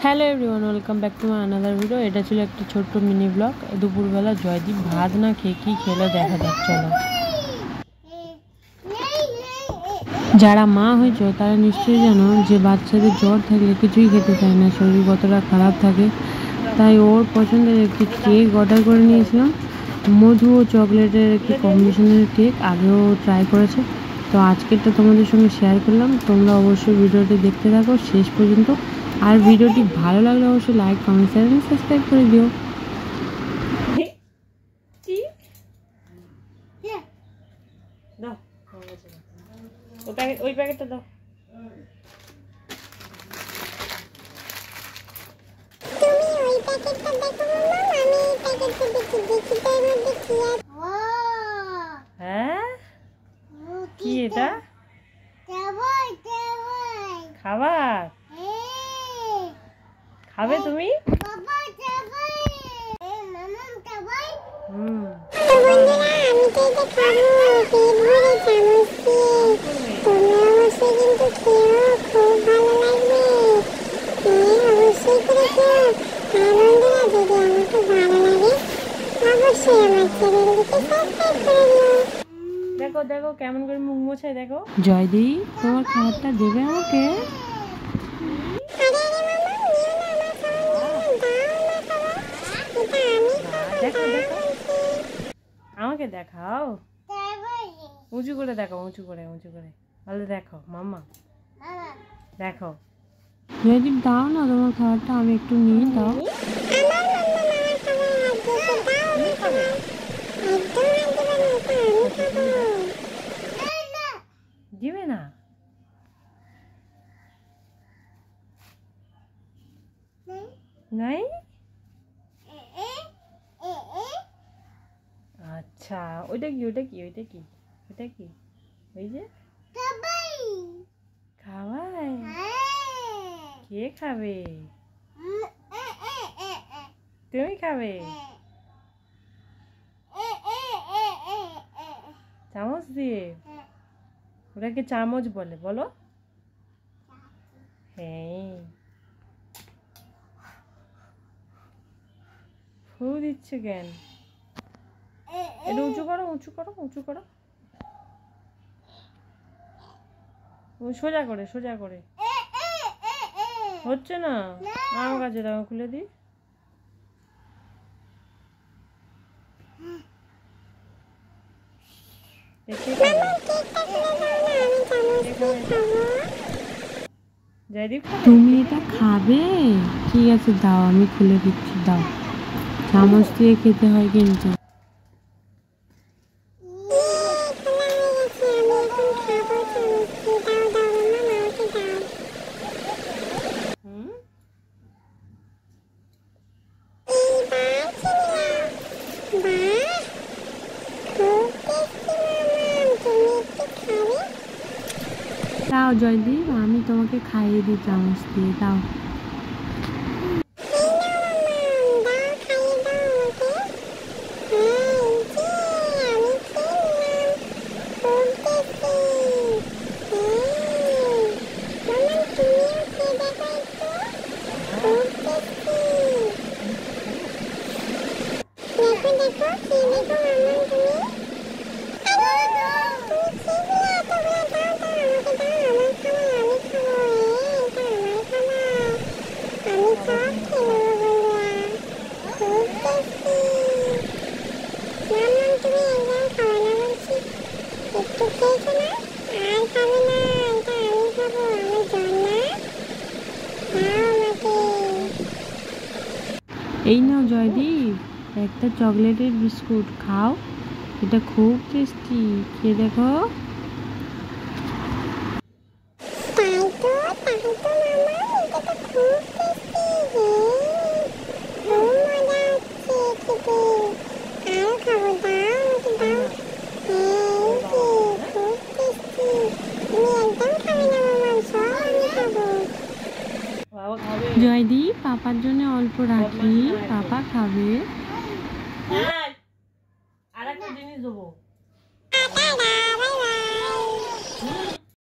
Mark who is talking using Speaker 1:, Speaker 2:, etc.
Speaker 1: Hello everyone, welcome back to my another video. এটা ছিল একটা ছোট্ট মিনি ব্লগ। দুপুরবেলা জয়দীপ ভাত না খেয়ে কী খেলো দেখা যাক, চলো। যারা মা হয়েছ তারা নিশ্চয়ই জানো যে বাচ্চাদের জ্বর থাকলে কিছুই খেতে চায় না, শরীর কতটা খারাপ থাকে। তাই ওর পছন্দের একটি কেক অর্ডার করে নিয়েছিলাম, মধু ও চকলেটের একটি কম্বিনেশনের কেক। আগেও ট্রাই করেছে, তো আজকেরটা তোমাদের সঙ্গে শেয়ার করলাম। তোমরা অবশ্যই ভিডিওটি দেখতে থাকো শেষ পর্যন্ত। আর ভিডিওটি ভালো লাগলে অবশ্যই লাইক, কমেন্ট, শেয়ার এবং সাবস্ক্রাইব করে দিও। ওই প্যাকেটটা দাও। হ্যাঁ, কি এটা? খাবার খাবে তুমি? দেখো দেখো কেমন করে মুখ মোছায়, দেখো। জয়দি, তোমার খাবারটা দেবে আমাকে? দেখো দেখো, আমাকে দেখাও, উঁচু করে দেখো, উঁচু করে ভালো দেখো। মাম্মা দেখো। জয়দীপ, দাও না তোমার খাবারটা, আমি একটু নিয়ে দাও। দিবে না? নাই? আচ্ছা, ওইটা কি ওইটা কি ওইটা কি ওইটা কি? ওই যে খাওয়াই। কে খাবে? তুমি খাবে? চামচ দিয়ে? ওটাকে চামচ বলে, বলো। হ্যাঁ, ফু দিচ্ছে কেন? এটা উঁচু করো, উঁচু করো, উঁচু করো, সোজা করে, সোজা করে। হচ্ছে না, আমার কাছে দাও, খুলে দিই। তুমি এটা খাবে? ঠিক আছে, দাও, আমি খুলে দিচ্ছি, দাও। চামচ দিয়ে খেতে হয় কিন্তু। দাও জয়দীপ, আমি তোমাকে খাইয়ে দিই চামচ দিয়ে, দাও। এই নাও জয়দীপ, একটা চকলেটের বিস্কুট খাও, এটা খুব টেস্টি, খেয়ে দেখো। জয়দীপ, পাপার জন্য অল্প রাখি, পাপা খাবে।